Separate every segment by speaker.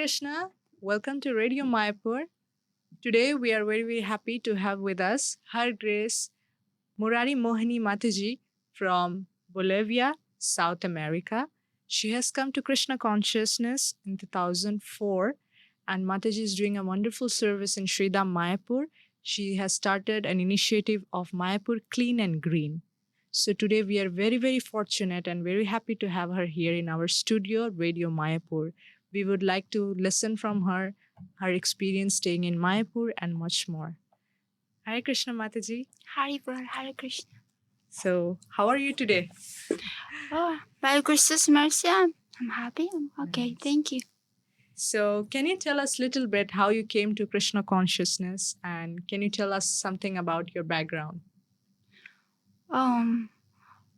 Speaker 1: Krishna. Welcome to Radio Mayapur. Today we are very, very happy to have with us Her Grace Murari Mohini Mataji from Bolivia, South America. She has come to Krishna consciousness in 2004, and Mataji is doing a wonderful service in Sridham, Mayapur. She has started an initiative of Mayapur Clean and Green. So today we are very, very fortunate and very happy to have her here in our studio, Radio Mayapur. We would like to listen from her, her experience staying in Mayapur, and much more. Hare Krishna Mataji.
Speaker 2: Hare Krishna.
Speaker 1: So, how are you today?
Speaker 2: Oh, by Christ's mercy, I'm happy. I'm okay.
Speaker 1: Nice.
Speaker 2: Thank you.
Speaker 1: So, can you tell us a little bit how you came to Krishna consciousness, and can you tell us something about your background?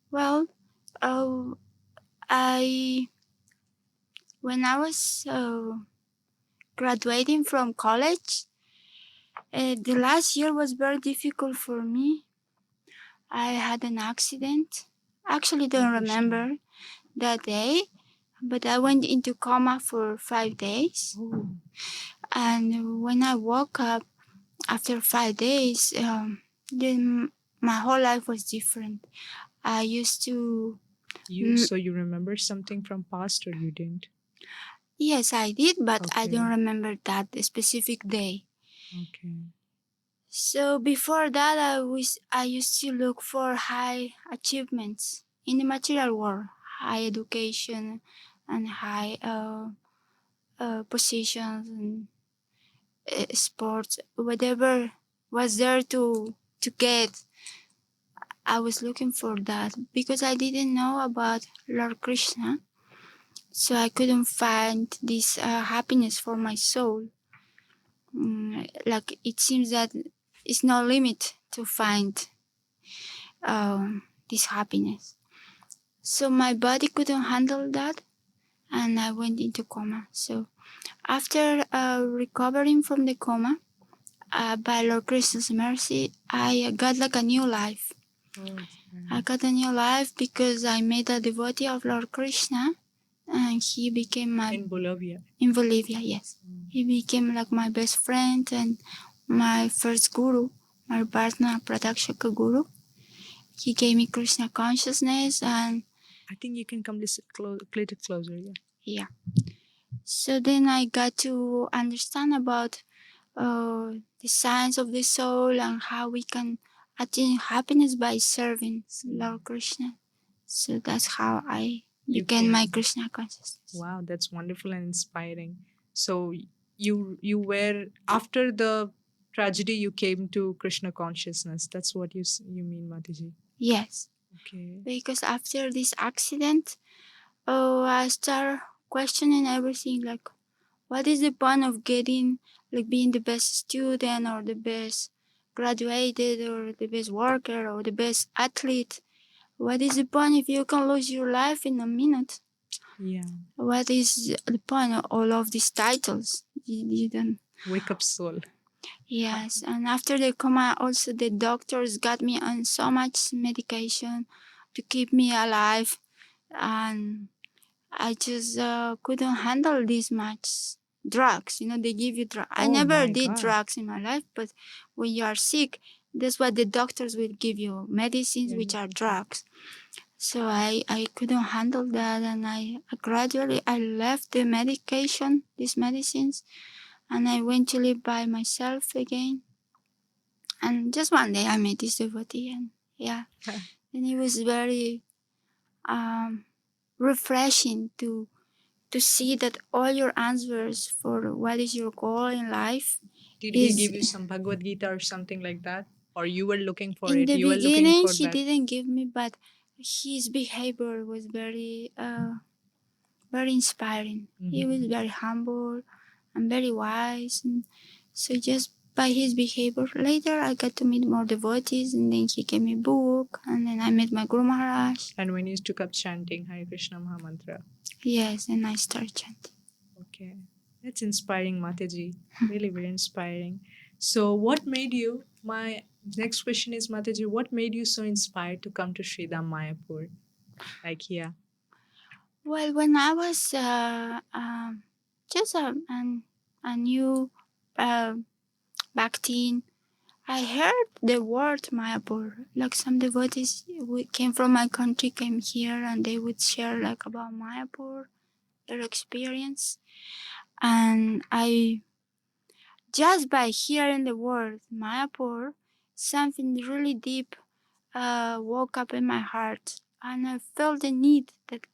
Speaker 2: Well, I when I was graduating from college, the last year was very difficult for me. I had an accident. Actually, don't remember that day, but I went into coma for 5 days.
Speaker 1: Oh.
Speaker 2: And when I woke up after 5 days, then my whole life was different. I used to.
Speaker 1: So you remember something from past, or you didn't?
Speaker 2: Yes, I did, but I
Speaker 1: Okay.
Speaker 2: don't remember that specific day.
Speaker 1: Okay.
Speaker 2: So before that, I used to look for high achievements in the material world, high education, and high positions and sports, whatever was there to get. I was looking for that because I didn't know about Lord Krishna, so I couldn't find this happiness for my soul. Like it seems that it's no limit to find this happiness. So my body couldn't handle that, and I went into coma. So after recovering from the coma, by Lord Krishna's mercy, I got like a new life. I got a new life because I made a devotee of Lord Krishna, and he became my...
Speaker 1: In Bolivia?
Speaker 2: In Bolivia, yes. He became like my best friend and my first guru, my partner, Pradakshaka guru. He gave me Krishna consciousness, and
Speaker 1: I think you can come a little closer, yeah.
Speaker 2: Yeah. So then I got to understand about the science of the soul and how we can attain happiness by serving Lord Krishna. So that's how I became my Krishna consciousness.
Speaker 1: Wow, that's wonderful and inspiring. So you were, after the tragedy, you came to Krishna consciousness. That's what you mean, Mataji?
Speaker 2: Yes.
Speaker 1: Okay.
Speaker 2: Because after this accident, I started questioning everything, like what is the point of getting, like being the best student or the best graduated or the best worker or the best athlete? What is the point if you can lose your life in a minute?
Speaker 1: Yeah.
Speaker 2: What is the point of all of these titles? You don't...
Speaker 1: Wake up soul.
Speaker 2: Yes, and after the coma, also the doctors got me on so much medication to keep me alive, and I just couldn't handle this much drugs. You know, they give you drugs. I never did drugs in my life, but when you are sick, that's what the doctors will give you, medicines, which are drugs. So I couldn't handle that, and I gradually left the medication, these medicines, and I went to live by myself again. And just one day I met this devotee, and and it was very refreshing to see that all your answers for what is your goal in life.
Speaker 1: Did he give you some Bhagavad Gita or something like that? Or you were looking for
Speaker 2: in
Speaker 1: it?
Speaker 2: the
Speaker 1: You were looking
Speaker 2: beginning,
Speaker 1: for
Speaker 2: he
Speaker 1: that?
Speaker 2: didn't give me, but his behavior was very inspiring. He was very humble and very wise. And so just by his behavior, later I got to meet more devotees, and then he gave me a book, and then I met my Guru Maharaj.
Speaker 1: And when you took up chanting Hare Krishna Mahamantra?
Speaker 2: Yes, and I started chanting.
Speaker 1: Okay. That's inspiring, Mataji. Really very inspiring. So what made you, my next question is, Mataji, what made you so inspired to come to Sridham Mayapur? Like here?
Speaker 2: Well, when I was just a new uh, bhakti. I heard the word Mayapur. Like some devotees who came from my country came here and they would share like about Mayapur, their experience. And I just by hearing the word Mayapur, something really deep woke up in my heart, and I felt the need that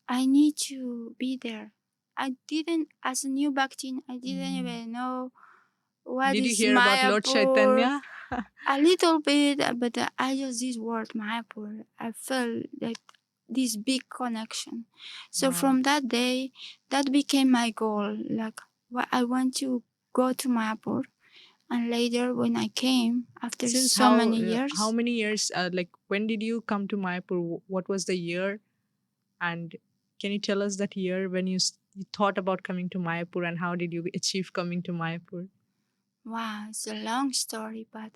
Speaker 2: I need to be there. I didn't, as a new Bhaktin, I didn't
Speaker 1: Mm.
Speaker 2: even know what
Speaker 1: Did you
Speaker 2: is
Speaker 1: hear about Lord
Speaker 2: Mayapur.
Speaker 1: Chaitanya?
Speaker 2: A little bit, but I just this word Mayapur. I felt like this big connection. So
Speaker 1: Wow.
Speaker 2: from that day, that became my goal. Like, I want to go to Mayapur. And later, when I came after
Speaker 1: Since
Speaker 2: so many
Speaker 1: how
Speaker 2: years,
Speaker 1: many years? Like when did you come to Mayapur? What was the year? And can you tell us that year when you thought about coming to Mayapur, and how did you achieve coming to Mayapur?
Speaker 2: wow, it's a long story, but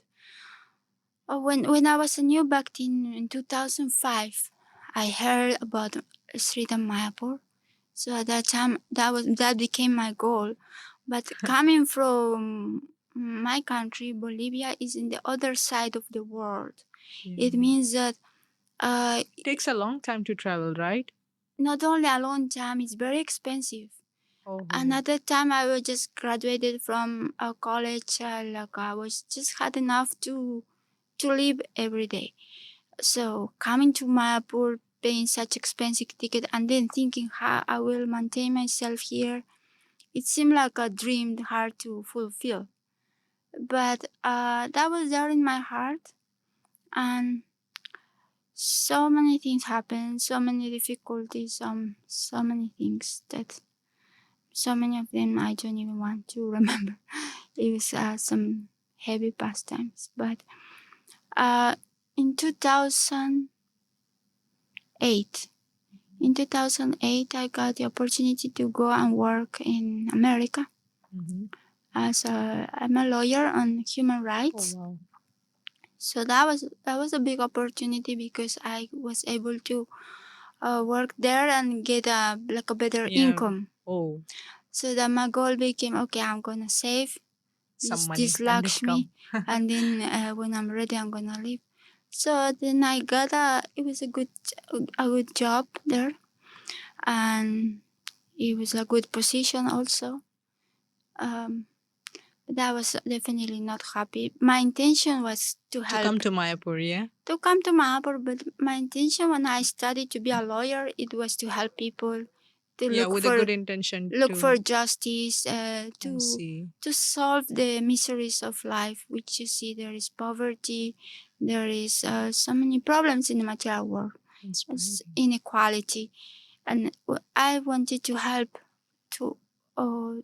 Speaker 2: when I was a new back in 2005, I heard about Sri Mayapur. So at that time, that became my goal. But coming from my country, Bolivia is in the other side of the world.
Speaker 1: Yeah.
Speaker 2: It means that
Speaker 1: It takes a long time to travel, right?
Speaker 2: not only a long time, it's very expensive.
Speaker 1: Oh.
Speaker 2: Another time I was just graduated from a college, like I was just had enough to live every day. So coming to Mayapur, paying such expensive ticket, and then thinking how I will maintain myself here, it seemed like a dream hard to fulfill. But that was there in my heart, and so many things happened, so many difficulties, so many things that so many of them I don't even want to remember. It was some heavy pastimes, but uh, in 2008, in 2008, I got the opportunity to go and work in America.
Speaker 1: Mm-hmm.
Speaker 2: I'm a lawyer on human
Speaker 1: Oh,
Speaker 2: rights.
Speaker 1: wow.
Speaker 2: So that was a big opportunity because I was able to work there and get like a better
Speaker 1: Yeah.
Speaker 2: income.
Speaker 1: Oh,
Speaker 2: So that my goal became, okay, I'm gonna save
Speaker 1: some money
Speaker 2: this
Speaker 1: and then
Speaker 2: Lakshmi,
Speaker 1: come.
Speaker 2: and then when I'm ready, I'm gonna leave. So then I got it was a good job there, and it was a good position also. Um, but I was definitely not happy. My intention was to
Speaker 1: To come
Speaker 2: help,
Speaker 1: to Mayapur, yeah?
Speaker 2: to come to Mayapur, but my intention when I studied to be a lawyer, it was to help people, to
Speaker 1: Yeah, with a good intention
Speaker 2: look for
Speaker 1: to.
Speaker 2: justice,
Speaker 1: I see.
Speaker 2: to solve the miseries of life, which you see there is poverty, there is so many problems in the material world,
Speaker 1: Inspiring.
Speaker 2: inequality, and I wanted to help to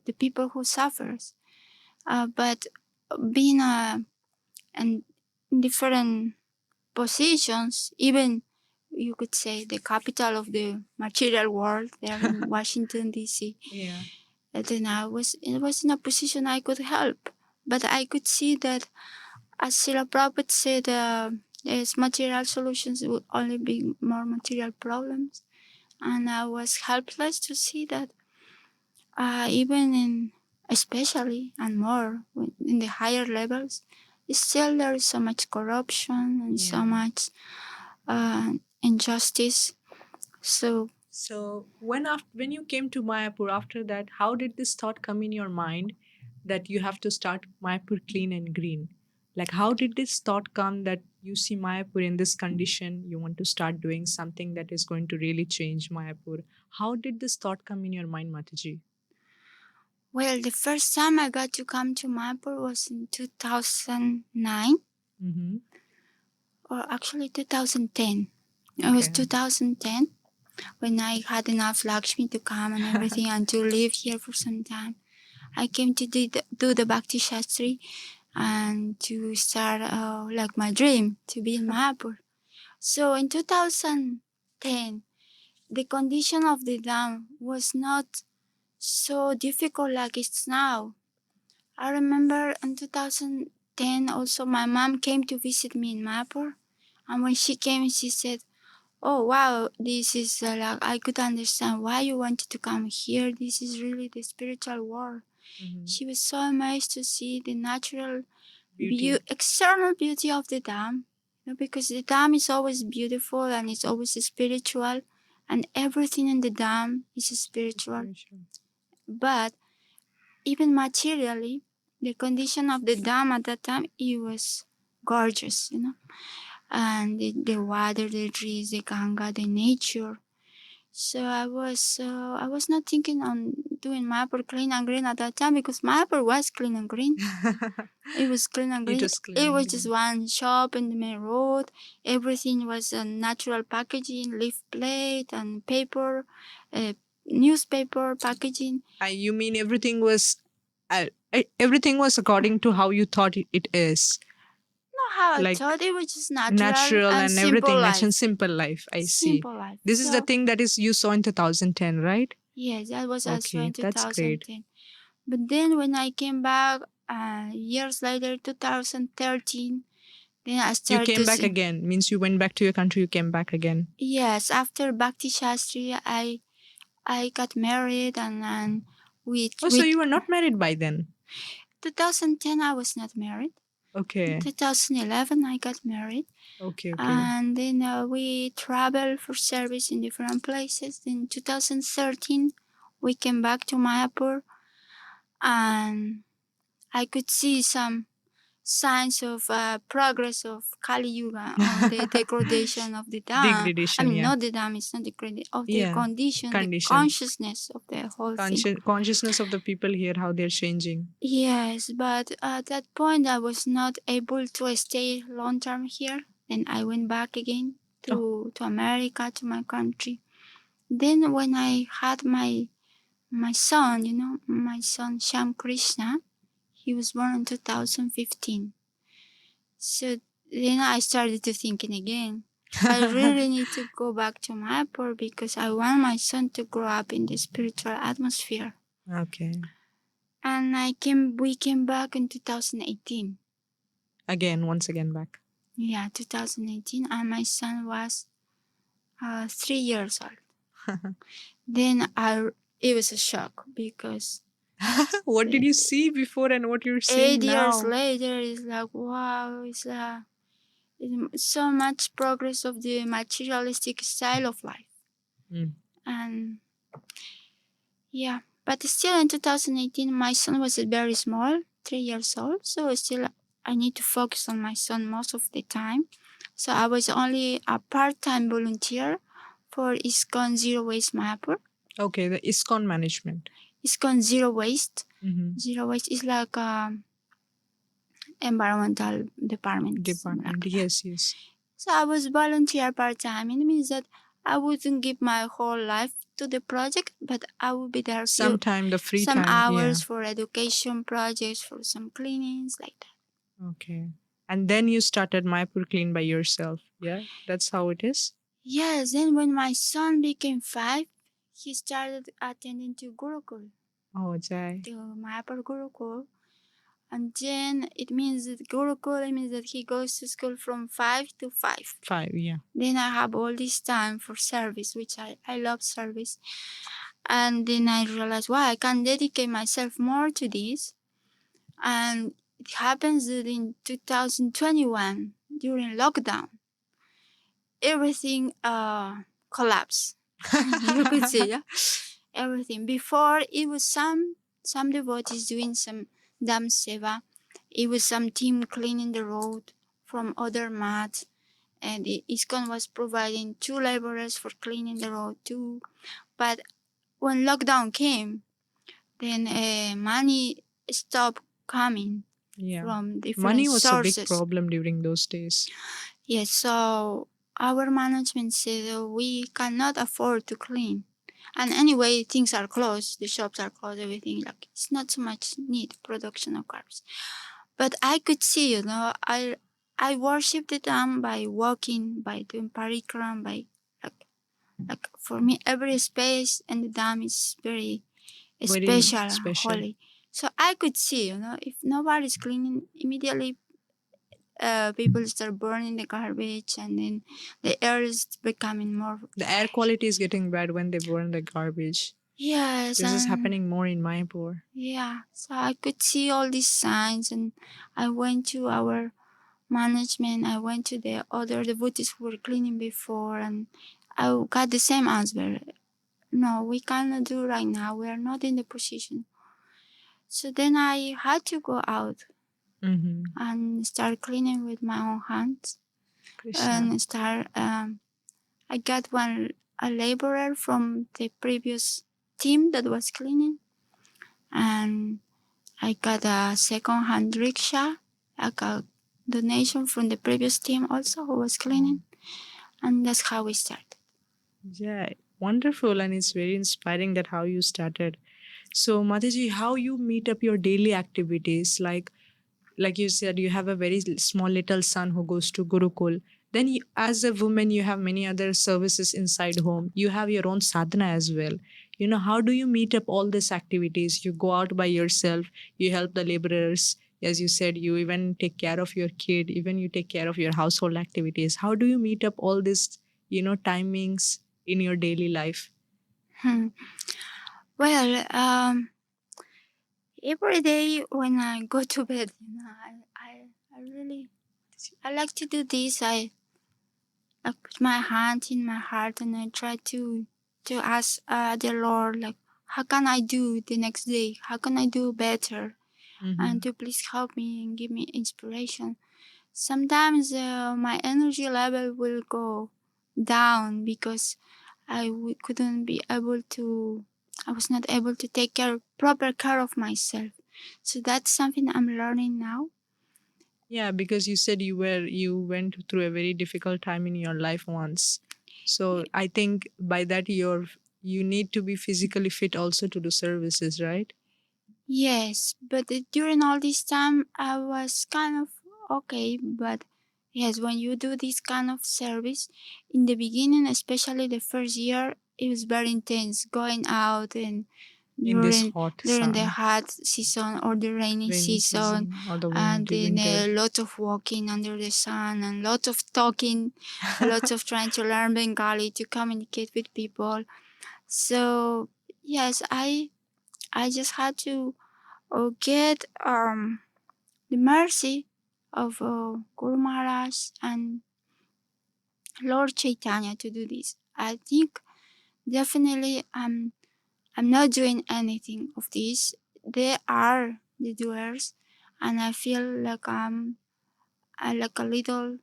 Speaker 2: the people who suffers, but being in different positions, even you could say the capital of the material world there in Washington D.C.
Speaker 1: Yeah.
Speaker 2: And then it was in a position I could help, but I could see that, as Srila Prabhupada said, there's material solutions would only be more material problems, and I was helpless to see that even in especially and more in the higher levels, still there is so much corruption and so
Speaker 1: Yeah.
Speaker 2: much injustice. So
Speaker 1: So when you came to Mayapur after that, how did this thought come in your mind that you have to start Mayapur Clean and Green? Like how did this thought come that you see Mayapur in this condition, you want to start doing something that is going to really change Mayapur? How did this thought come in your mind, Mataji?
Speaker 2: well, the first time I got to come to Mayapur was in 2009,
Speaker 1: Mm-hmm.
Speaker 2: or actually 2010. It was 2010 when I had enough Lakshmi to come and everything and to live here for some time. I came to do the Bhakti Shastri and to start like my dream to be in Mayapur. So in 2010, the condition of the dam was not so difficult like it's now. I remember in 2010 also my mom came to visit me in Mayapur, and when she came she said, oh wow, this is like I could understand why you wanted to come here. This is really the spiritual world. She was so amazed to see the natural external beauty of the dam, because the dam is always beautiful and it's always spiritual, and everything in the dam is spiritual. But even materially, the condition of the dam at that time, it was gorgeous, and the water, the trees, the Ganga, the nature. So I was not thinking on doing Mayapur Clean and Green at that time, because Mayapur was clean and green. It was clean and green. It was just one shop in the main road. Everything was natural packaging, leaf plate and paper, newspaper packaging.
Speaker 1: You mean everything was according to how you thought it is?
Speaker 2: Not how I thought. It was just natural and
Speaker 1: everything,
Speaker 2: life.
Speaker 1: and simple life. I see.
Speaker 2: Simple life.
Speaker 1: This is the thing that is you saw in 2010, right?
Speaker 2: Yes, that was also in
Speaker 1: That's great.
Speaker 2: 2010. But then when I came back years later, 2013, then I
Speaker 1: You
Speaker 2: started
Speaker 1: came
Speaker 2: to
Speaker 1: back
Speaker 2: see.
Speaker 1: again. Means you went back to your country. You came back again.
Speaker 2: Yes, after Bhakti Shastri, I got married, and
Speaker 1: So you were not married by then?
Speaker 2: 2010 I was not married.
Speaker 1: Okay.
Speaker 2: In 2011 I got married.
Speaker 1: Okay.
Speaker 2: And then we traveled for service in different places. In 2013 we came back to Mayapur, and I could see some signs of progress of Kali Yuga on the degradation of the dam.
Speaker 1: Degradation,
Speaker 2: I mean,
Speaker 1: yeah.
Speaker 2: not the dam, it's not degradation, of the
Speaker 1: Yeah,
Speaker 2: condition, the
Speaker 1: condition.
Speaker 2: consciousness of the whole thing.
Speaker 1: Consciousness of the people here, how they're changing.
Speaker 2: Yes, but at that point I was not able to stay long term here. Then I went back again to America, to my country. Then when I had my son, my son Sham Krishna, he was born in 2015. So then I started to thinking again. I really need to go back to Mayapur because I want my son to grow up in the spiritual atmosphere.
Speaker 1: Okay.
Speaker 2: And we came back in 2018.
Speaker 1: Once again back.
Speaker 2: Yeah, 2018, and my son was 3 years old. Then it was a shock because
Speaker 1: what did you see before and what you're seeing
Speaker 2: 8
Speaker 1: now?
Speaker 2: years later, it's like, wow, it's so much progress of the materialistic style of life. And yeah, but still in 2018, my son was very small, 3 years old, so still I need to focus on my son most of the time. So I was only a part-time volunteer for iskcon Zero Waste Mayapur.
Speaker 1: Okay, the iskcon management.
Speaker 2: iskcon Zero Waste. Zero Waste is like environmental department.
Speaker 1: Yes.
Speaker 2: So I was volunteer part-time. It means that I wouldn't give my whole life to the project, but I would be there
Speaker 1: sometime, the free
Speaker 2: some
Speaker 1: time,
Speaker 2: hours for education projects, for some cleanings, like that.
Speaker 1: Okay. And then you started Mayapur Clean by yourself. Yeah, that's how it is.
Speaker 2: Yes, then when my son became 5, he started attending to Gurukul.
Speaker 1: Oh, Jai.
Speaker 2: To Mayapur Gurukul. And then it means that Gurukul, it means that he goes to school from 5 to 5.
Speaker 1: 5, yeah.
Speaker 2: Then I have all this time for service, which I love service. And then I realized, wow, I can dedicate myself more to this. And it happens that in 2021, during lockdown, everything collapsed. You could see, yeah? Everything. Before, it was some devotees doing some dam seva. It was some team cleaning the road from other mats. And the iskcon was providing 2 laborers for cleaning the road too. But when lockdown came, then money stopped coming from different
Speaker 1: money was
Speaker 2: sources.
Speaker 1: a big problem during those days.
Speaker 2: Yes, so our management said we cannot afford to clean. And anyway, things are closed, the shops are closed, everything. Like, it's not so much need production of carbs. But I could see, I worship the dam by walking, by doing parikram, by like for me, every space and the dam is very special, holy. So I could see, if nobody's cleaning, immediately people start burning the garbage, and then the air is becoming more.
Speaker 1: The air quality is getting bad when they burn the garbage.
Speaker 2: Yes,
Speaker 1: This is
Speaker 2: and
Speaker 1: happening more in Mayapur.
Speaker 2: yeah, so I could see all these signs, and I went to our management. I went to the other devotees who were cleaning before, and I got the same answer. No, we cannot do right now. We are not in the position. So then I had to go out
Speaker 1: Mm-hmm.
Speaker 2: and start cleaning with my own hands,
Speaker 1: Krishna.
Speaker 2: and start. I got a laborer from the previous team that was cleaning, and I got a second-hand rickshaw. I got donation from the previous team also who was cleaning, and that's how we started.
Speaker 1: Yeah, wonderful, and it's very inspiring that how you started. So, Mataji, how you meet up your daily activities? Like you said, you have a very small little son who goes to Gurukul. Then, you, as a woman, you have many other services inside home. You have your own sadhana as well. You know, how do you meet up all these activities? You go out by yourself. You help the laborers. As you said, you even take care of your kid. Even you take care of your household activities. How do you meet up all these, timings in your daily life?
Speaker 2: Hmm. Well, every day when I go to bed, I really I like to do this. I put my hand in my heart and I try to ask the Lord, like, how can I do the next day? How can I do better?
Speaker 1: Mm-hmm.
Speaker 2: And to please help me and give me inspiration. Sometimes my energy level will go down because couldn't be able to. I was not able to take proper care of myself. So that's something I'm learning now.
Speaker 1: Yeah, because you said you went through a very difficult time in your life once. So I think by that you need to be physically fit also to do services, right?
Speaker 2: Yes, but during all this time, I was kind of okay. But yes, when you do this kind of service, in the beginning, especially the first year, it was very intense going out and
Speaker 1: In this
Speaker 2: during
Speaker 1: hot
Speaker 2: the
Speaker 1: sun,
Speaker 2: hot season or the rainy
Speaker 1: rainy
Speaker 2: season,
Speaker 1: season or the
Speaker 2: and then
Speaker 1: winter.
Speaker 2: a lot of walking under the sun and lots of talking, lots of trying to learn Bengali to communicate with people. So yes, I just had to get the mercy of Guru Maharaj and Lord Chaitanya to do this. I think definitely I'm not doing anything of this. They are the doers, and I feel like I'm like a little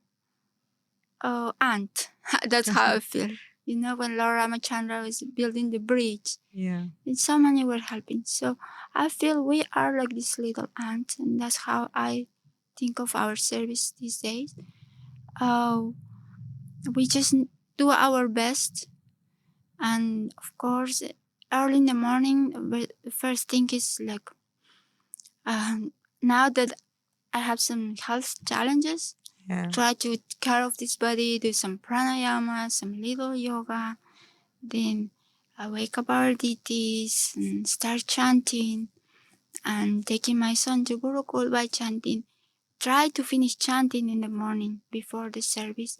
Speaker 2: ant. That's how I feel. You know, when Lord Ramachandra was building the bridge,
Speaker 1: Yeah.
Speaker 2: and so many were helping. So I feel we are like this little ant, and that's how I think of our service these days. We just do our best, and of course, early in the morning, the first thing is like, now that I have some health challenges,
Speaker 1: Yeah.
Speaker 2: try to take care of this body, do some pranayama, some little yoga, then I wake up our deities and start chanting and taking my son to Gurukul by chanting. Try to finish chanting in the morning before the service,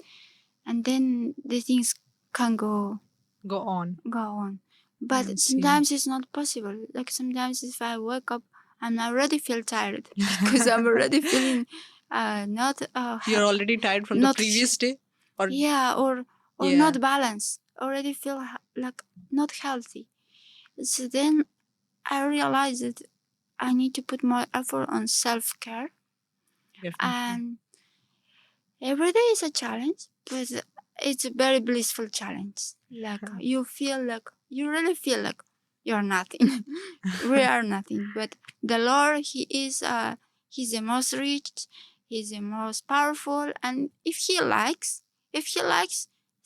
Speaker 2: and then the things can go
Speaker 1: Go on
Speaker 2: on. But
Speaker 1: and see.
Speaker 2: sometimes it's not possible. Like sometimes if I wake up and I already feel tired because I'm already feeling not
Speaker 1: You're already tired from the
Speaker 2: not
Speaker 1: previous day? Or
Speaker 2: yeah, or
Speaker 1: yeah.
Speaker 2: not balanced. Already feel like not healthy. So then I realized that I need to put more effort on self-care,
Speaker 1: Definitely.
Speaker 2: and every day is a challenge, but it's a very blissful challenge. Like you really feel like you're nothing. We are nothing, but the Lord, He's the most rich, He's the most powerful, and if He likes,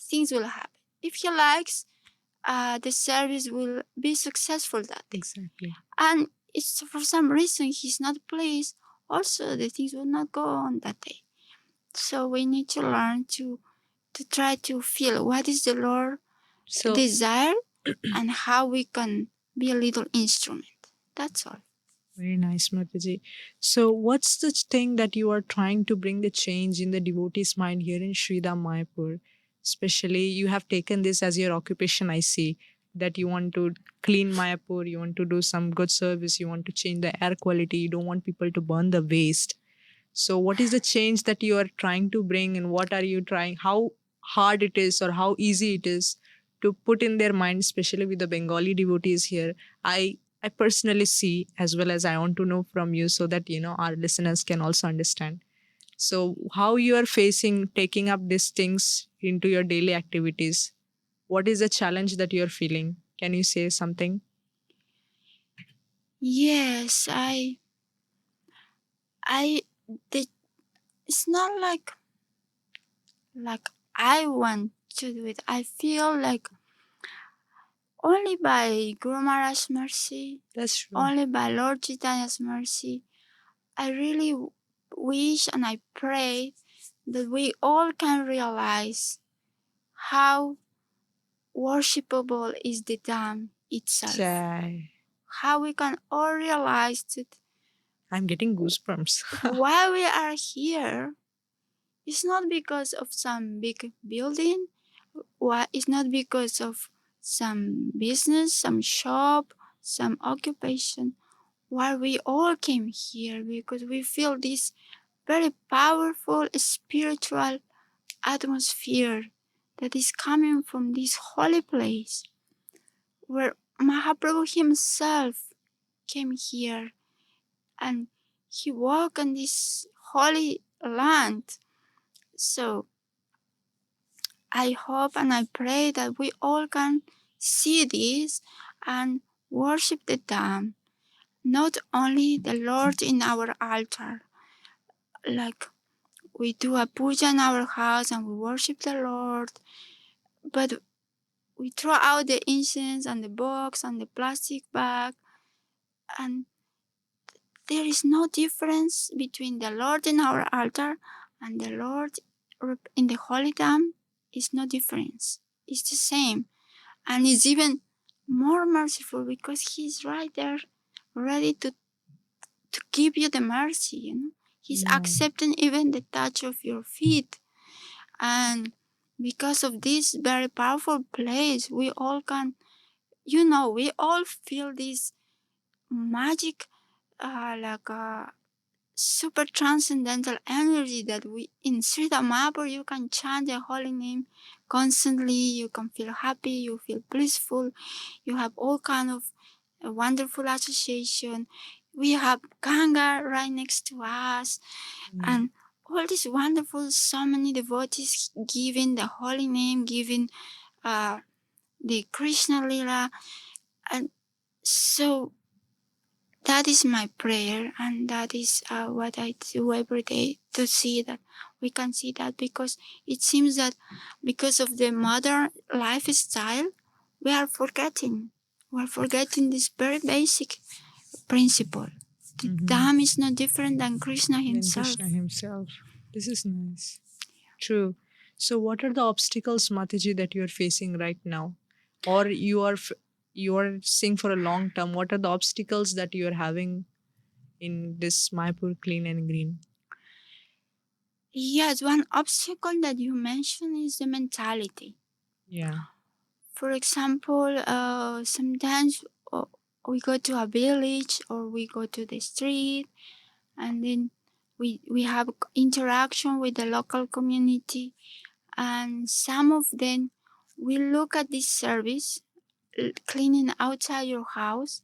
Speaker 2: things will happen. If He likes, the service will be successful that day.
Speaker 1: Exactly.
Speaker 2: And it's for some reason He's not pleased, also the things will not go on that day. So we need to learn to try to feel what is the Lord
Speaker 1: So
Speaker 2: desire and how we can be a little instrument. That's all.
Speaker 1: Very nice, Mataji. So, what's the thing that you are trying to bring the change in the devotee's mind here in Sridham Mayapur? Especially, you have taken this as your occupation. I see that you want to clean Mayapur, you want to do some good service, you want to change the air quality, you don't want people to burn the waste. So, what is the change that you are trying to bring, and what are you trying? How hard it is, or how easy it is to put in their mind, especially with the Bengali devotees here? I personally see, as well as I want to know from you, so that our listeners can also understand. So, how you are facing taking up these things into your daily activities? What is the challenge that you are feeling? Can you say something?
Speaker 2: Yes, I, the, it's not like I want to do it. I feel like only by Guru Maharaj's mercy,
Speaker 1: That's true.
Speaker 2: only by Lord Chaitanya's mercy, I really wish and I pray that we all can realize how worshipable is the Dham itself.
Speaker 1: Chai.
Speaker 2: How we can all realize that
Speaker 1: I'm getting goosebumps.
Speaker 2: why we are here is not because of some big building, why it's not because of some business, some shop, some occupation. Why we all came here because we feel this very powerful spiritual atmosphere that is coming from this holy place where Mahaprabhu himself came here and he walked on this holy land. So I hope and I pray that we all can see this and worship the Dham, not only the Lord in our altar, like we do a puja in our house and we worship the Lord, but we throw out the incense and the box and the plastic bag, and there is no difference between the Lord in our altar and the Lord in the holy Dham. It's no difference. It's the same. And it's even more merciful because he's right there ready to give you the mercy, you know. He's accepting even the touch of your feet. And because of this very powerful place, we all can, we all feel this magic, like a super transcendental energy that we in Sri Mayapur you can chant the holy name constantly. You can feel happy, you feel blissful, you have all kind of a wonderful association. We have Ganga right next to us, and all these wonderful, so many devotees giving the holy name, giving the Krishna Lila, and so that is my prayer, and that is what I do every day to see that we can see that, because it seems that because of the modern lifestyle, we are forgetting. We're forgetting this very basic principle. The Dham is no different than Krishna
Speaker 1: Than
Speaker 2: himself.
Speaker 1: Krishna himself. This is nice. True. So, what are the obstacles, Mataji, that you are facing right now, or you are seeing for a long term? What are the obstacles that you are having in this Mayapur Clean and Green?
Speaker 2: Yes, one obstacle that you mentioned is the mentality.
Speaker 1: Yeah.
Speaker 2: For example, sometimes we go to a village or we go to the street, and then we have interaction with the local community, and some of them we look at this service, cleaning outside your house.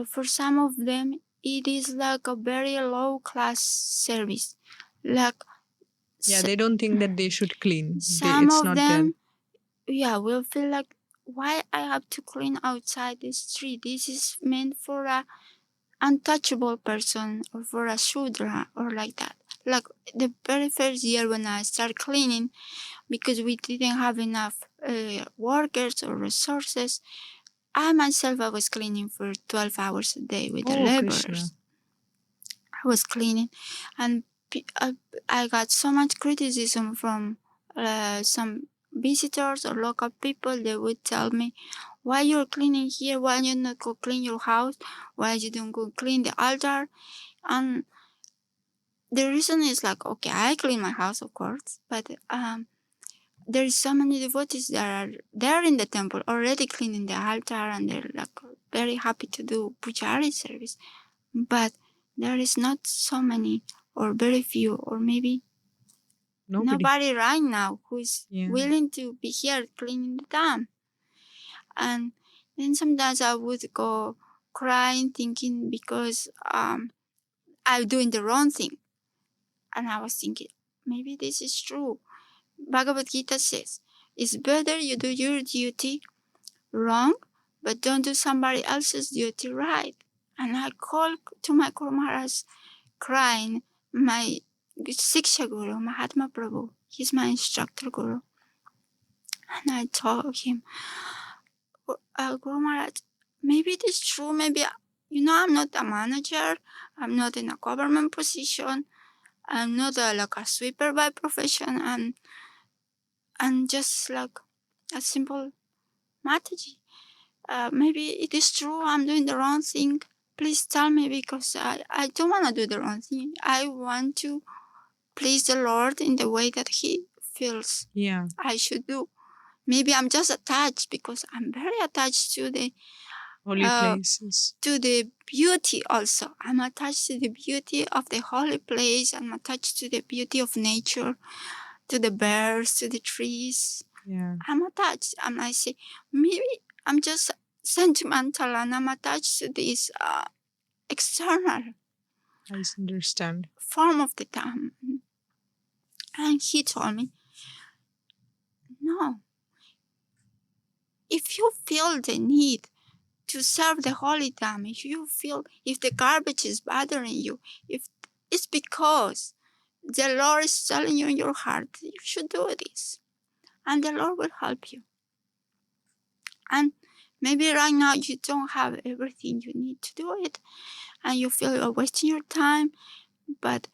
Speaker 2: For some of them, it is like a very low class service. Like
Speaker 1: Yeah, they don't think that they should clean.
Speaker 2: some
Speaker 1: It's
Speaker 2: of
Speaker 1: not their.
Speaker 2: them, will feel like, why I have to clean outside the street? This is meant for a untouchable person or for a shudra or like that. Like the very first year when I started cleaning, because we didn't have enough workers or resources, I myself I was cleaning for 12 hours a day with the
Speaker 1: Oh, Krishna.
Speaker 2: laborers. I was cleaning, and I got so much criticism from some visitors or local people, they would tell me, why you're cleaning here? Why you not go clean your house? Why you don't go clean the altar? And the reason is like, okay, I clean my house, of course, but there is so many devotees that are there in the temple already cleaning the altar, and they're like very happy to do pujari service. But there is not so many, or very few, or maybe nobody right now who is willing to be here cleaning the dam. And then sometimes I would go crying, thinking because I'm doing the wrong thing. And I was thinking, maybe this is true. Bhagavad Gita says, it's better you do your duty wrong, but don't do somebody else's duty right. And I called to my Guru Maharaj crying, my Siksha Guru, Mahatma Prabhu. He's my instructor guru. And I told him, Guru Maharaj, maybe it is true, maybe, I'm not a manager, I'm not in a government position, I'm not like a sweeper by profession, I'm just like a simple Mataji. Maybe it is true I'm doing the wrong thing. Please tell me, because I don't want to do the wrong thing. I want to please the Lord in the way that He feels I should do. Maybe I'm just attached, because I'm very attached to the holy places, to the beauty also. I'm attached to the beauty of the holy place. I'm attached to the beauty of nature, to the birds, to the trees. I'm attached, and I say, maybe I'm just sentimental and I'm attached to this external form of the dam. And he told me, no, if you feel the need to serve the holy dam, if the garbage is bothering you, if it's because the Lord is telling you in your heart, you should do this, and the Lord will help you. And maybe right now you don't have everything you need to do it, and you feel you're wasting your time, but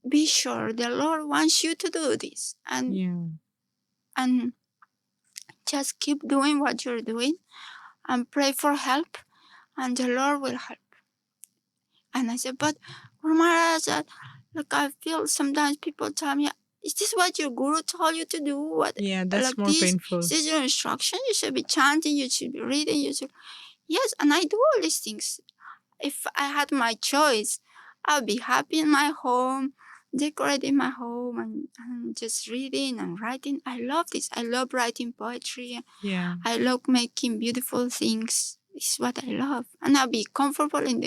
Speaker 2: be sure the Lord wants you to do this, and just keep doing what you're doing, and pray for help, and the Lord will help. And I said, but Guru Maharaj, like I feel sometimes people tell me, is this what your guru told you to do? What? That's like more painful. Is this your instruction? You should be chanting, you should be reading, Yes, and I do all these things. If I had my choice, I'd be happy in my home, decorating my home, and just reading and writing. I love this. I love writing poetry. I love making beautiful things. This is what I love. And I'll be comfortable in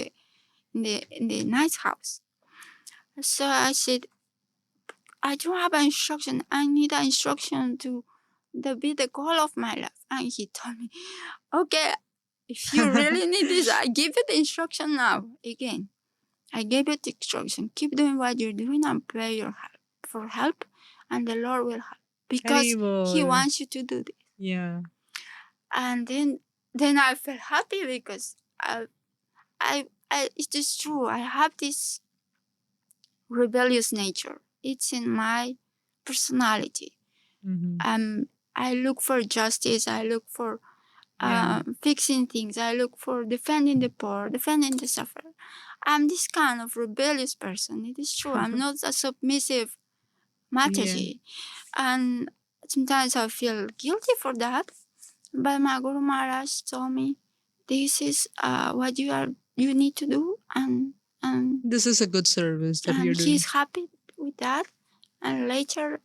Speaker 2: the nice house. So I said, I don't have an instruction. I need an instruction to be the goal of my life. And he told me, okay, if you really need this, I give you the instruction now. Again, I gave you the instruction. Keep doing what you're doing and pray for help, and the Lord will help, because He wants you to do this. And then I felt happy, because it is true. I have this rebellious nature. It's in my personality. I look for justice. I look for fixing things. I look for defending the poor, defending the sufferer. I'm this kind of rebellious person. It is true. I'm not a submissive Mataji. And sometimes I feel guilty for that. But my Guru Maharaj told me, this is what you need to do. And this is a good service that you're doing. He's happy with that. And later,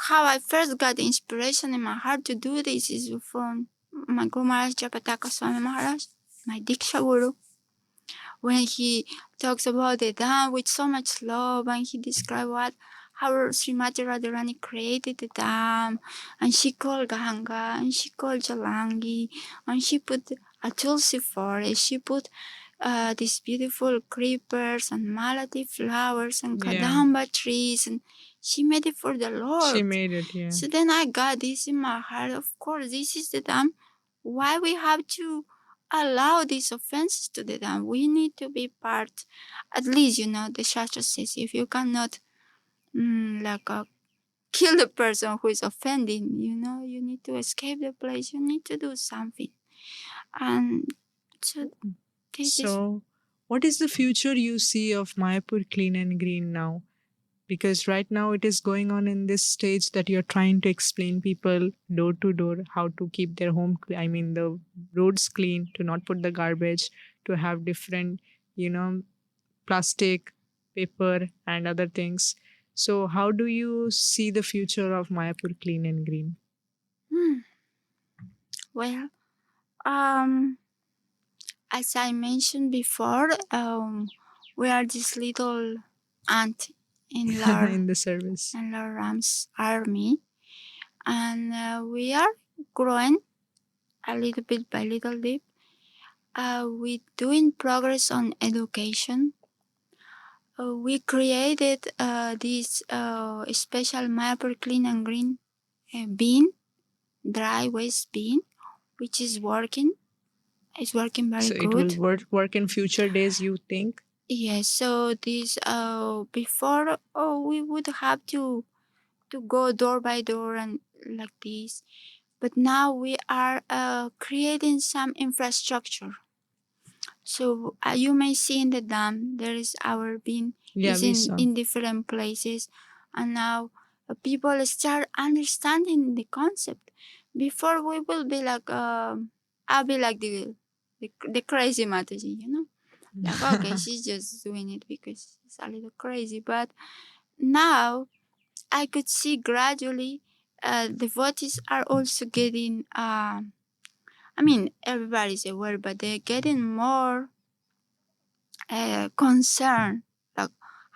Speaker 2: how I first got the inspiration in my heart to do this is from my Guru Maharaj Japataka Swami Maharaj, my Diksha Guru. When he talks about the dam with so much love, and he described how Srimati Radharani created the dam, and she called Ganga, and she called Jalangi, and she put a Tulsi forest, she put these beautiful creepers and malati flowers and kadamba trees, and she made it for the Lord. She made it, So then I got this in my heart. Of course, this is the dam. Why we have to allow these offenses to the dam? We need to be part. At least, the Shastra says, if you cannot kill the person who is offending. You need to escape the place. You need to do something. And so this is
Speaker 1: So, what is the future you see of Mayapur Clean and Green now? Because right now it is going on in this stage that you're trying to explain people door to door how to keep their I mean, the roads clean, to not put the garbage, to have different, you know, plastic, paper, and other things. So, how do you see the future of Mayapur Clean and Green?
Speaker 2: hmm, well. Um, as I mentioned before, we are this little ant in
Speaker 1: In the service?
Speaker 2: Lord Ram's army, and we are growing a little bit by little bit. We doing progress on education. We created this special Mayapur Clean and Green bin, dry waste bin, which is working. It's working very
Speaker 1: So, it will
Speaker 2: good.
Speaker 1: work in future days, you think?
Speaker 2: Yes. So this before we would have to go door by door and like this, but now we are creating some infrastructure. So you may see in the dam there is our bin
Speaker 1: Yeah,
Speaker 2: is
Speaker 1: we saw.
Speaker 2: in different places, and now people start understanding the concept. Before we will be like I'll be like the crazy Mataji. Like okay, she's just doing it because she's a little crazy. But now I could see gradually devotees are also getting. I mean, everybody's aware, but they're getting more concern, like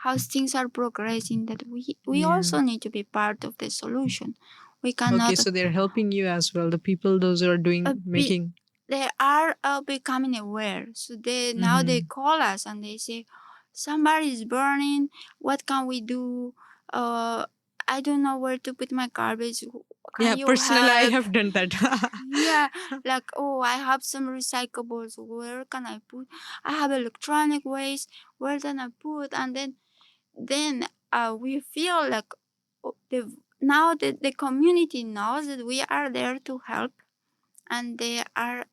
Speaker 2: how things are progressing. That we
Speaker 1: Yeah.
Speaker 2: also need to be part of the solution. We
Speaker 1: Okay,
Speaker 2: cannot.
Speaker 1: so they're helping you as well. The people, those who are doing,
Speaker 2: Be,
Speaker 1: making.
Speaker 2: they are becoming aware. So they now they
Speaker 1: Hmm.
Speaker 2: call us and they say, somebody is burning. What can we do? Uh, I don't know where to put my garbage. Can
Speaker 1: Yeah,
Speaker 2: you
Speaker 1: personally, I
Speaker 2: help?
Speaker 1: have done that.
Speaker 2: Yeah, like oh, I have some recyclables. Where can I put? I have electronic waste. Where can I put? And then we feel like now the community knows that we are there to help, and they are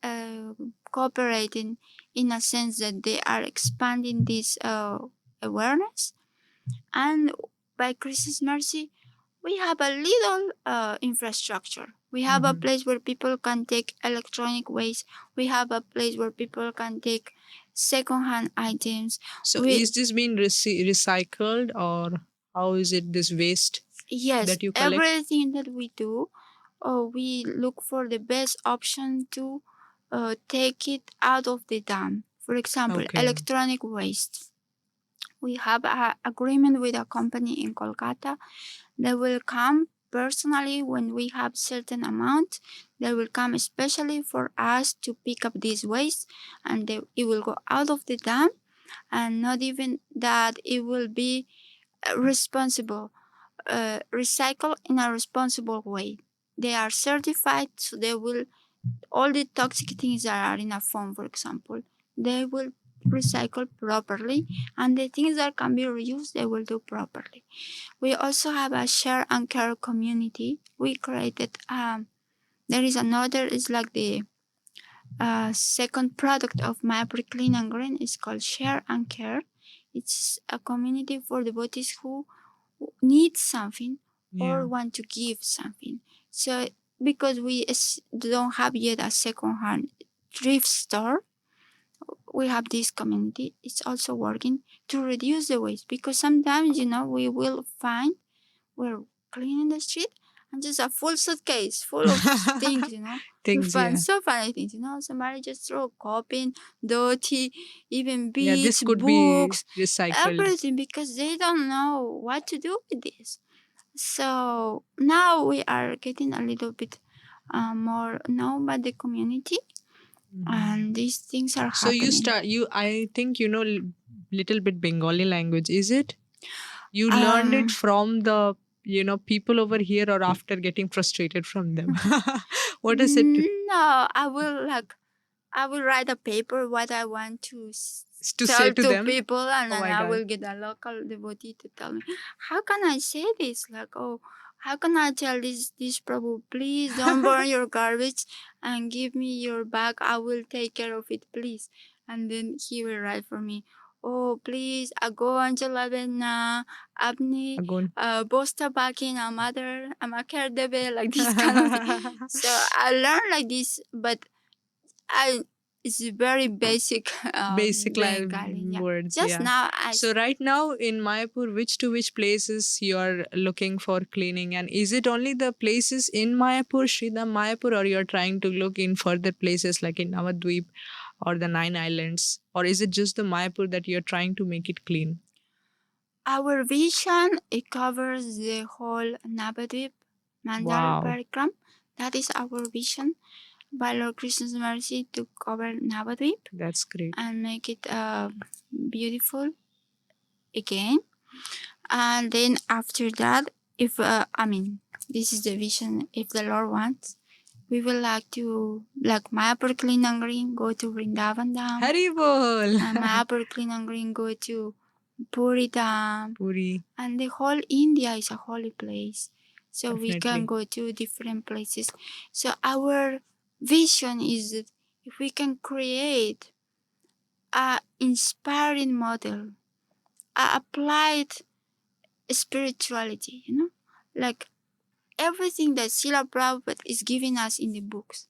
Speaker 2: cooperating in a sense that they are expanding this awareness. And by Christ's mercy, we have a little infrastructure. We have a
Speaker 1: Mhm.
Speaker 2: place where people can take electronic waste. We have a place where people can take secondhand items.
Speaker 1: So,
Speaker 2: We
Speaker 1: is this being recycled, or how is it this waste
Speaker 2: Yes,
Speaker 1: that you collect?
Speaker 2: everything that we do, we look for the best option to take it out of the dam. For example,
Speaker 1: Okay.
Speaker 2: electronic waste. We have an agreement with a company in Kolkata. They will come personally when we have certain amount. They will come especially for us to pick up this waste, and it will go out of the dam. And not even that, it will be responsible, recycle in a responsible way. They are certified, so they will all the toxic things that are in a phone, for example, they will recycle properly, and the things that can be reused, they will do properly. We also have a share and care community. We created. There is another. It's like the second product of Mayapur Clean and Green. Is called Share and Care. It's a community for devotees who need something
Speaker 1: Yeah.
Speaker 2: or want to give something. So because we don't have yet a second-hand thrift store, we have this community. It's also working to reduce the waste, because sometimes we will find we're cleaning the street and just a full suitcase full of things. You
Speaker 1: Things,
Speaker 2: find
Speaker 1: yeah.
Speaker 2: so funny things. Somebody just throw copy, dirty, even
Speaker 1: Yeah, this
Speaker 2: beads,
Speaker 1: could be
Speaker 2: books,
Speaker 1: recycled.
Speaker 2: everything, because they don't know what to do with this. So now we are getting a little bit more known by the community,
Speaker 1: Mhm.
Speaker 2: and these things are
Speaker 1: So you
Speaker 2: happening.
Speaker 1: start, I think you know little bit Bengali language, is it? You learned it
Speaker 2: Um,
Speaker 1: from the, people over here, or after getting frustrated from them? What is it
Speaker 2: no, I will write a paper what I want to
Speaker 1: to say
Speaker 2: tell
Speaker 1: to
Speaker 2: to
Speaker 1: them?
Speaker 2: people, and
Speaker 1: Oh
Speaker 2: then
Speaker 1: my
Speaker 2: I
Speaker 1: God.
Speaker 2: will get a local devotee to tell me how can I say this. Like, oh, how can I tell this Prabhu, please don't burn your garbage and give me your bag. I will take care of it, please. And then he will write for me, oh, please, ago Angela na abni
Speaker 1: Agon.
Speaker 2: bosta baki na mother, amakar debe, like this kind of thing. So I learned like this, but it's very basic
Speaker 1: Basic
Speaker 2: Bengali. Yeah.
Speaker 1: words,
Speaker 2: Just
Speaker 1: yeah.
Speaker 2: now
Speaker 1: So right now in Mayapur, which places you are looking for cleaning, and is it only the places in Mayapur, Sridham Mayapur, or you're trying to look in further places like in Navadvip or the Nine Islands, or is it just the Mayapur that you're trying to make it clean?
Speaker 2: our vision, it covers the whole Navadvip Mandal
Speaker 1: Wow,
Speaker 2: Parikram. That is our vision by Lord Krishna's mercy to cover Navadvip
Speaker 1: that's great.
Speaker 2: and make it beautiful again. And then after that, if this is the vision. If the Lord wants, we would like to, like Mayapur Clean and Green, go to Vrindavan Dham,
Speaker 1: Haribol.
Speaker 2: and Mayapur Clean and Green go to Puri Dham,
Speaker 1: Puri,
Speaker 2: and the whole India is a holy place. So we can
Speaker 1: definitely.
Speaker 2: go to different places. So our vision is that if we can create a inspiring model, a applied spirituality, like everything that Srila Prabhupada is giving us in the books,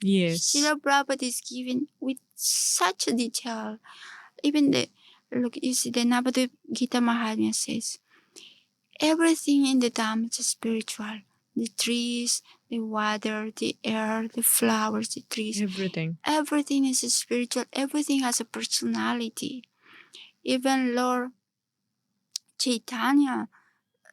Speaker 1: Yes,
Speaker 2: Srila Prabhupada is given with such a detail. Even you see, the Navadvip Gita Mahatmya says, everything in the dam is spiritual. The trees, the water, the air, the flowers, the trees. Everything is spiritual. Everything has a personality. Even Lord Chaitanya,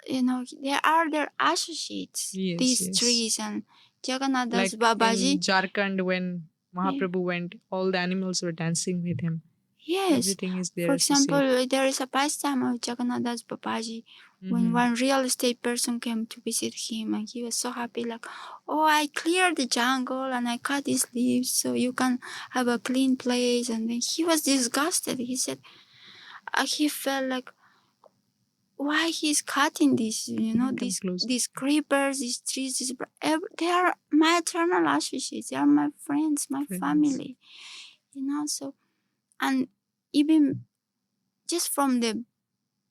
Speaker 2: they are their associates.
Speaker 1: yes,
Speaker 2: These
Speaker 1: yes.
Speaker 2: trees and Jagannath Das
Speaker 1: Like
Speaker 2: Babaji.
Speaker 1: in Jharkhand, when Mahaprabhu went, all the animals were dancing with him.
Speaker 2: Yes.
Speaker 1: Everything is there.
Speaker 2: For example, there is a pastime of Jagannath Das Babaji when one real estate person came to visit him, and he was so happy, like, oh, I cleared the jungle and I cut these leaves so you can have a clean place. And then he was disgusted. He said, he felt like, why he's cutting these, these creepers, these trees, they are my eternal associates. They are my friends, my family, so, and even just from the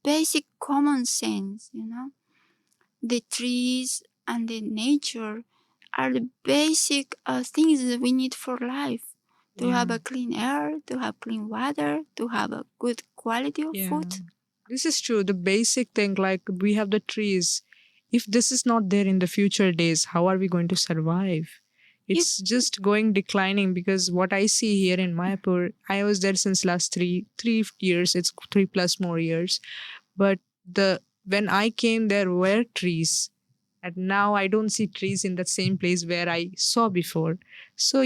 Speaker 2: basic common sense, the trees and the nature are the basic things that we need for life. To have a clean air, to have clean water, to have a good quality of food.
Speaker 1: This is true. The basic thing, like we have the trees. If this is not there in the future days, how are we going to survive? It's just going declining, because what I see here in Mayapur, I was there since last three years. It's 3+ more years, but when I came, there were trees, and now I don't see trees in the same place where I saw before. So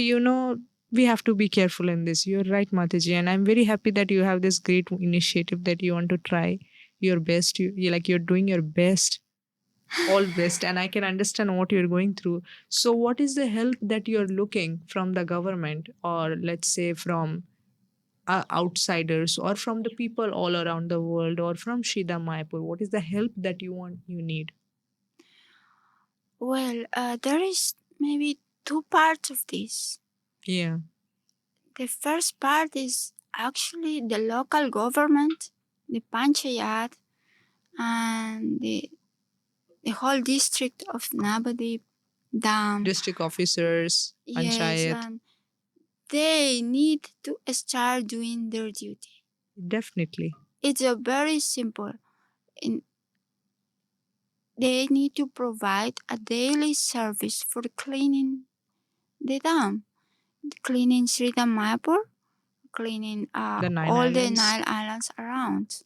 Speaker 1: we have to be careful in this. You're right, Mataji, and I'm very happy that you have this great initiative that you want to try your best. You're doing your best, all best, and I can understand what you're going through. So what is the help that you're looking from the government, or let's say from outsiders, or from the people all around the world, or from Shida Mayapur? What is the help that you need?
Speaker 2: Well, there is maybe two parts of this.
Speaker 1: Yeah.
Speaker 2: The first part is actually the local government, the panchayat, and the whole district of Navadvip Dam.
Speaker 1: District officers, panchayat.
Speaker 2: Yes, and they need to start doing their duty.
Speaker 1: Definitely.
Speaker 2: It's a very simple. They need to provide a daily service for cleaning the dam, cleaning Sridham Mayapur, cleaning all the 9 islands around.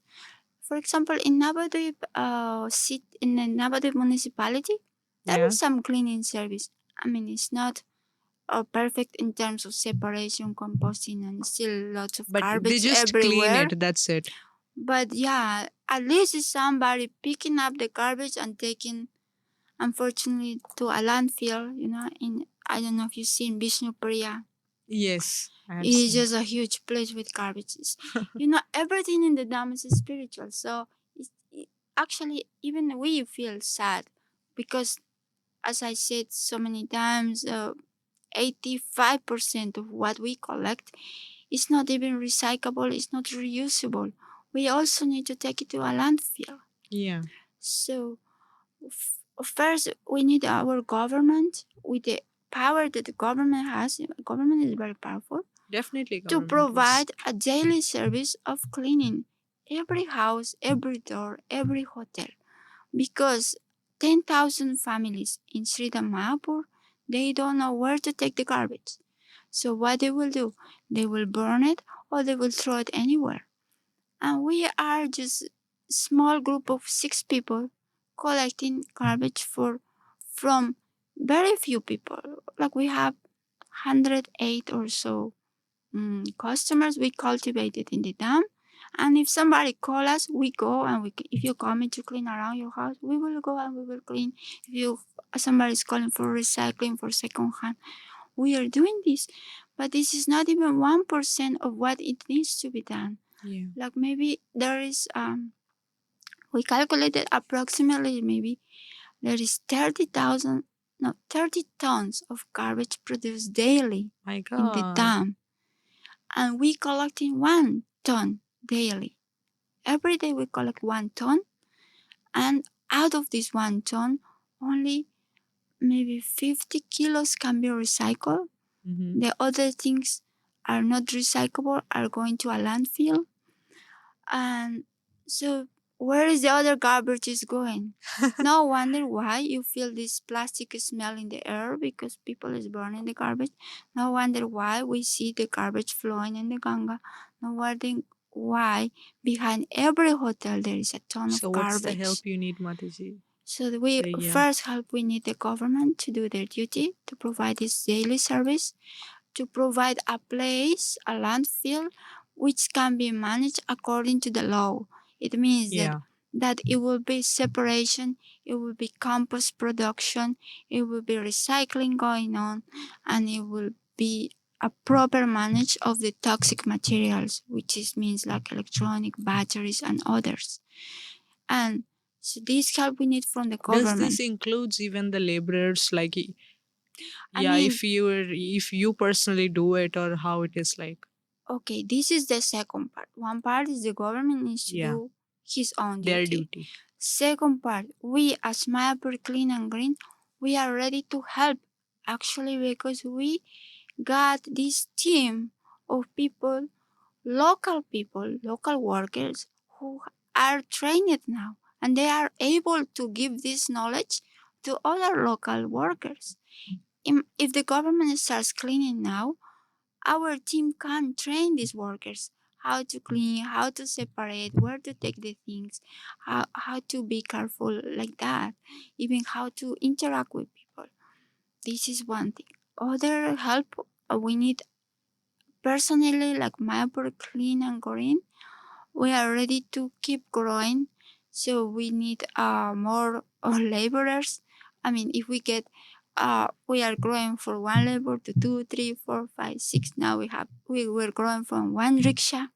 Speaker 2: For example, in Navadvip, in the Navadvip municipality, there is some cleaning service. I mean, it's not perfect in terms of separation, composting, and still lots of garbage
Speaker 1: they just
Speaker 2: everywhere.
Speaker 1: clean it. That's it.
Speaker 2: But yeah, at least it's somebody picking up the garbage and taking, unfortunately, to a landfill. I don't know if you've seen Vishnupriya.
Speaker 1: Yes,
Speaker 2: It's just a huge place with garbages. Everything in the dam is spiritual. So actually, even we feel sad because, as I said so many times, 85% of what we collect is not even recyclable, it's not reusable. We also need to take it to a landfill.
Speaker 1: Yeah.
Speaker 2: So, first, we need our government, with the power that the government has. Government is very powerful,
Speaker 1: Definitely
Speaker 2: to
Speaker 1: government is.
Speaker 2: provide a daily service of cleaning every house, every door, every hotel. Because 10,000 families in Sri Mayapur, they don't know where to take the garbage. So what they will do? They will burn it or they will throw it anywhere. And we are just small group of 6 people collecting garbage from very few people. Like we have 108 or so customers we cultivated in the dam. And if somebody call us, we go and if you call me to clean around your house, we will go and we will clean. If somebody is calling for recycling, for second hand, we are doing this. But this is not even 1% of what it needs to be done.
Speaker 1: Yeah.
Speaker 2: Like maybe there is we calculated approximately, maybe there is 30 tons of garbage produced daily
Speaker 1: My
Speaker 2: in the
Speaker 1: God.
Speaker 2: dam, and we collecting 1 ton daily. Every day we collect 1 ton, and out of this 1 ton, only maybe 50 kilos can be recycled. The other things are not recyclable, are going to a landfill. And so where is the other garbage is going? No wonder why you feel this plastic smell in the air, because people is burning the garbage. No wonder why we see the garbage flowing in the Ganga. No wonder why behind every hotel there is a ton
Speaker 1: So
Speaker 2: of
Speaker 1: what's
Speaker 2: garbage.
Speaker 1: the help you need, Mataji?
Speaker 2: So we first help, we need the government to do their duty, to provide this daily service, to provide a place, a landfill, which can be managed according to the law. It means that it will be separation, it will be compost production, it will be recycling going on, and it will be a proper manage of the toxic materials, which means like electronic batteries and others. And so this help we need from the government.
Speaker 1: Does this includes even the laborers? Like,
Speaker 2: I mean,
Speaker 1: if you personally do it, or how it is like?
Speaker 2: Okay, this is the second part. One part is the government needs to do his own
Speaker 1: Their
Speaker 2: duty.
Speaker 1: duty.
Speaker 2: Second part, we as Mayapur Clean and Green, we are ready to help, actually, because we got this team of people, local workers who are trained now, and they are able to give this knowledge to other local workers. If the government starts cleaning now, our team can train these workers how to clean, how to separate, where to take the things, how to be careful like that, even how to interact with people. This is one thing. Other help we need, personally, like Mayapur Clean and Green, we are ready to keep growing. So we need more laborers. I mean, if we get, we are growing from 1 labor to 2, 3, 4, 5, 6. Now we were growing from 1 rickshaw.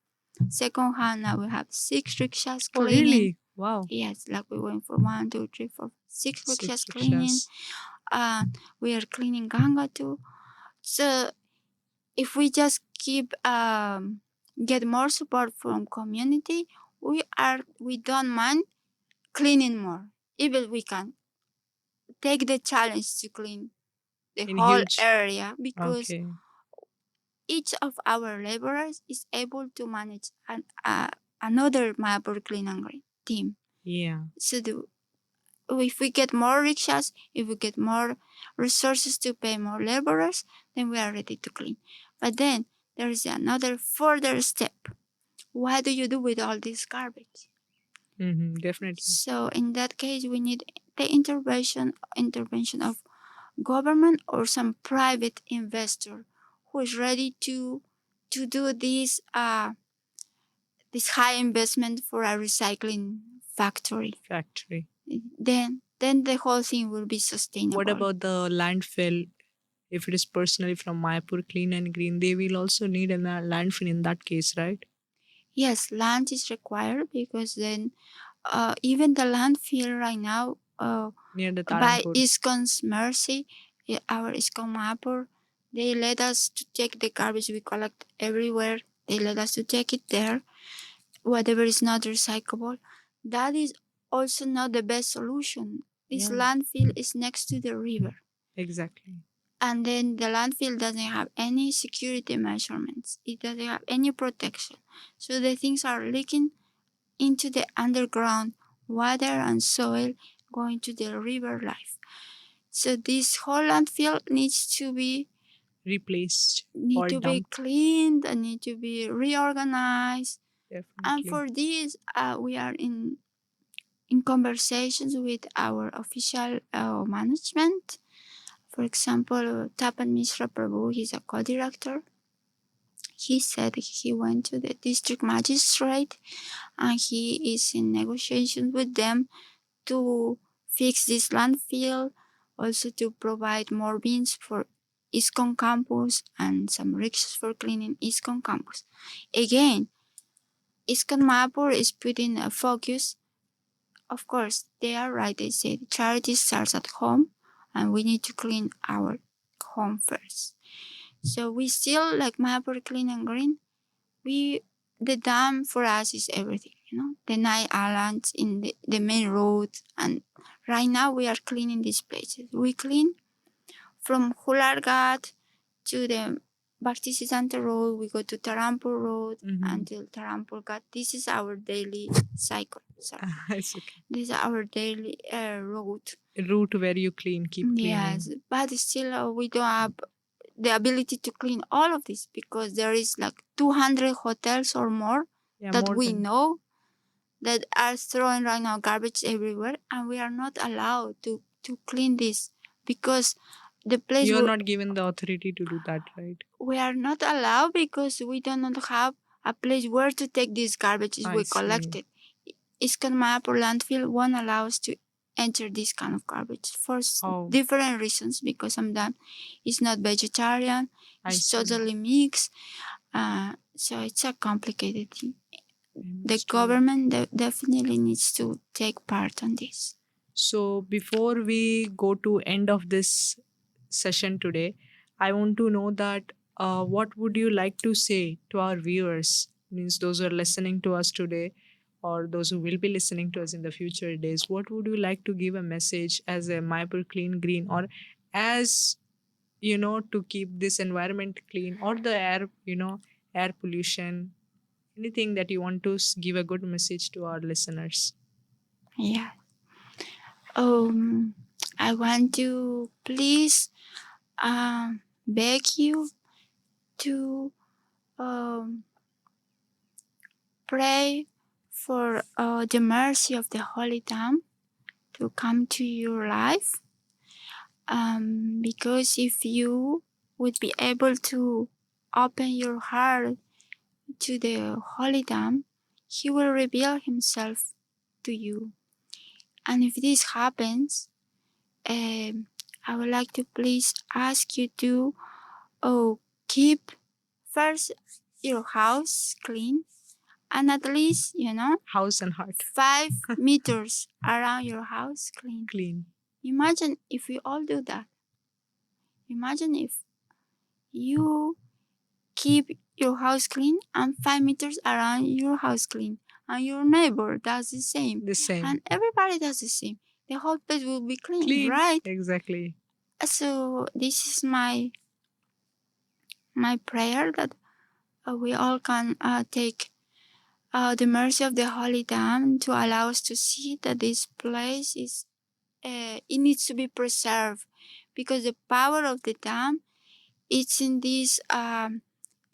Speaker 2: Second hand, now we have 6 rickshaws
Speaker 1: Oh,
Speaker 2: cleaning.
Speaker 1: really? Wow.
Speaker 2: Yes, like we went for 1, 2, 3, 4, 6 rickshaws cleaning. We are cleaning Ganga too. So if we just keep get more support from community, we don't mind cleaning more. Even we can take the challenge to clean the
Speaker 1: In
Speaker 2: whole
Speaker 1: huge.
Speaker 2: area, because
Speaker 1: Okay.
Speaker 2: each of our laborers is able to manage another Mayapur Clean and Green team.
Speaker 1: Yeah.
Speaker 2: So if we get more rickshaws, if we get more resources to pay more laborers, then we are ready to clean. But then there is another further step. What do you do with all this garbage?
Speaker 1: Definitely.
Speaker 2: So in that case, we need the intervention of government or some private investor who is ready to do this high investment for a recycling factory. Then the whole thing will be sustainable.
Speaker 1: What about the landfill? If it is personally from Mayapur Clean and Green, they will also need a landfill in that case, right?
Speaker 2: Yes, land is required, because then even the landfill right now,
Speaker 1: near the
Speaker 2: by
Speaker 1: Tarampur.
Speaker 2: iskcon's mercy, our iskcon Mayapur, they let us to take the garbage we collect everywhere. They let us to take it there, whatever is not recyclable. That is also not the best solution. This
Speaker 1: Yeah.
Speaker 2: landfill is next to the river,
Speaker 1: Exactly.
Speaker 2: and then the landfill doesn't have any security measurements. It doesn't have any protection. So the things are leaking into the underground water and soil, going to the river life. So this whole landfill needs to be
Speaker 1: Replaced or dumped.
Speaker 2: cleaned and need to be reorganized. And
Speaker 1: Definitely.
Speaker 2: for this, we are in conversations with our official management. For example, Tapan Mishra Prabhu, he's a co-director. He said he went to the district magistrate and he is in negotiations with them to fix this landfill, also to provide more bins for iskcon campus and some rickshaws for cleaning iskcon campus. Again, iskcon Mayapur is putting a focus. Of course, they are right. They say charity starts at home and we need to clean our home first. So we still, like Mayapur Clean and Green, the dam for us is everything, the 9 islands in the main road. And right now we are cleaning these places. We clean from Hulargat to the Bhaktisisanta Road. We go to Tarampur Road until Tarampur Ghat. This is our daily cycle. Sorry.
Speaker 1: It's okay.
Speaker 2: This is our daily route.
Speaker 1: Route where you keep cleaning.
Speaker 2: Yes, but still we don't have the ability to clean all of this because there is like 200 hotels or more that we know that are throwing right now garbage everywhere, and we are not allowed to clean this because the place
Speaker 1: you're not given the authority to do that, right?
Speaker 2: We are not allowed because we do not have a place where to take this garbage we collected. iskcon Mayapur landfill won't allow us to enter this kind of garbage for different reasons, because sometimes it's not vegetarian, it's totally mixed. So it's a complicated thing. The government definitely needs to take part on this.
Speaker 1: So before we go to end of this session today, I want to know that what would you like to say to our viewers, means those who are listening to us today or those who will be listening to us in the future days? What would you like to give a message as a Mayapur Clean Green, or as to keep this environment clean, or the air, air pollution, anything that you want to give a good message to our listeners?
Speaker 2: Yeah. I want to please beg you to pray for the mercy of the Holy Dam to come to your life. Because if you would be able to open your heart to the Holy Dam, He will reveal Himself to you. And if this happens, I would like to please ask you to keep first your house clean, and at least,
Speaker 1: House and heart.
Speaker 2: 5 meters around your house clean. Imagine if we all do that. Imagine if you keep your house clean and 5 meters around your house clean, and your neighbor does the same. And everybody does the same. The whole place will be clean, right?
Speaker 1: Exactly.
Speaker 2: So this is my prayer, that we all can take the mercy of the Holy Dam to allow us to see that this place is it needs to be preserved, because the power of the dam, it's in this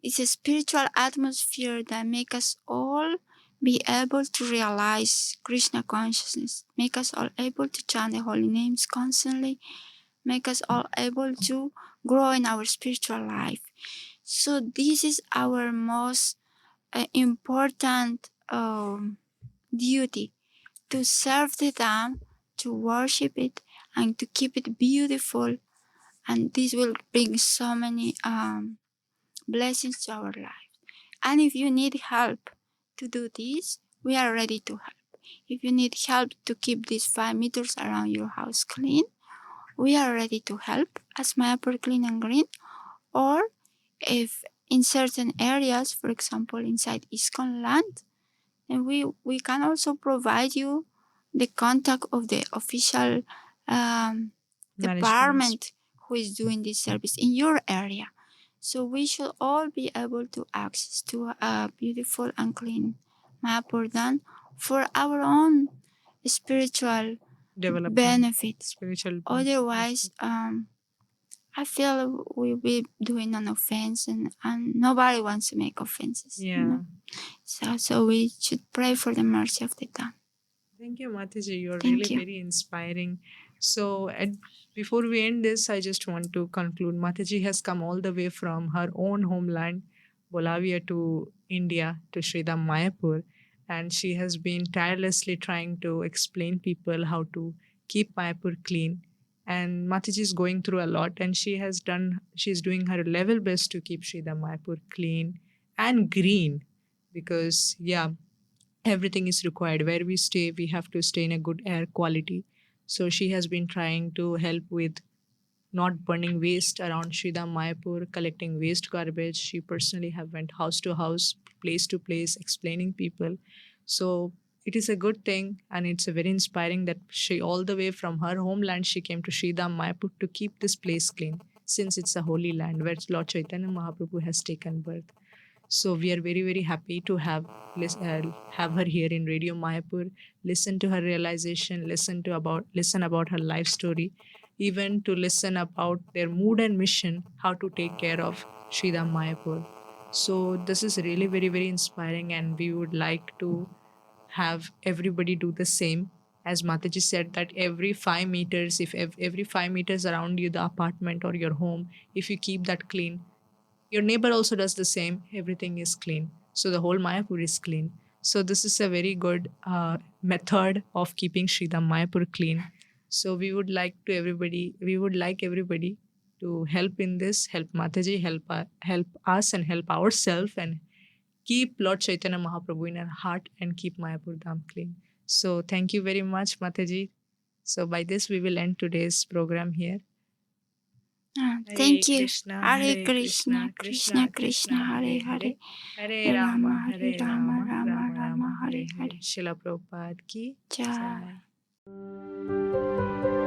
Speaker 2: it's a spiritual atmosphere that make us all be able to realize Krishna consciousness, make us all able to chant the holy names constantly, make us all able to grow in our spiritual life. So this is our most important duty, to serve the dam, to worship it, and to keep it beautiful. And this will bring so many blessings to our life. And if you need help to do this, we are ready to help. if you need help to keep these 5 meters around your house clean, we are ready to help as Mayapur Clean and Green. Or if in certain areas, for example inside iskcon land, and we can also provide you the contact of the official department who is doing this service in your area. So we should all be able to access to a beautiful and clean Mayapur done for our own spiritual
Speaker 1: Development.
Speaker 2: benefit.
Speaker 1: Spiritual.
Speaker 2: Otherwise, I feel we'll be doing an offense, and nobody wants to make offenses.
Speaker 1: Yeah.
Speaker 2: You know? So we should pray for the mercy of the God.
Speaker 1: Thank you, Mataji. You're
Speaker 2: Thank
Speaker 1: really
Speaker 2: you.
Speaker 1: very inspiring. So, before we end this, I just want to conclude. Mataji has come all the way from her own homeland, Bolivia, to India, to Sridham Mayapur, and she has been tirelessly trying to explain people how to keep Mayapur clean. And Mataji is going through a lot, and she's doing her level best to keep Sridham Mayapur clean and green, because yeah, everything is required. Where we stay, we have to stay in a good air quality. So she has been trying to help with not burning waste around Sridham Mayapur, collecting waste garbage. She personally have went house to house, place to place, explaining people. So it is a good thing, and it's a very inspiring that she all the way from her homeland she came to Sridham Mayapur to keep this place clean, since it's a holy land where Lord Chaitanya Mahaprabhu has taken birth. So we are very very happy to have her here in Radio Mayapur. Listen to her realization. Listen about her life story, even to listen about their mood and mission, how to take care of Sridham Mayapur. So this is really very very inspiring, and we would like to have everybody do the same. As Mataji said, that every 5 meters, if every 5 meters around you, the apartment or your home, if you keep that clean, your neighbor also does the same, everything is clean, so the whole Mayapur is clean. So this is a very good method of keeping Sridham Mayapur clean. So we would like everybody to help in this, help Mataji, help us, and help ourselves, and keep Lord Chaitanya Mahaprabhu in our heart, and keep Mayapur Dham clean. So thank you very much, Mataji. So by this we will end today's program here.
Speaker 2: Thank you.
Speaker 1: Krishna,
Speaker 2: Hare Krishna, Krishna Krishna, Hare Hare,
Speaker 1: Hare Rama,
Speaker 2: Hare Rama, Rama Rama, Hare Hare.
Speaker 1: Srila Prabhupada ki
Speaker 2: Jai.
Speaker 1: jai.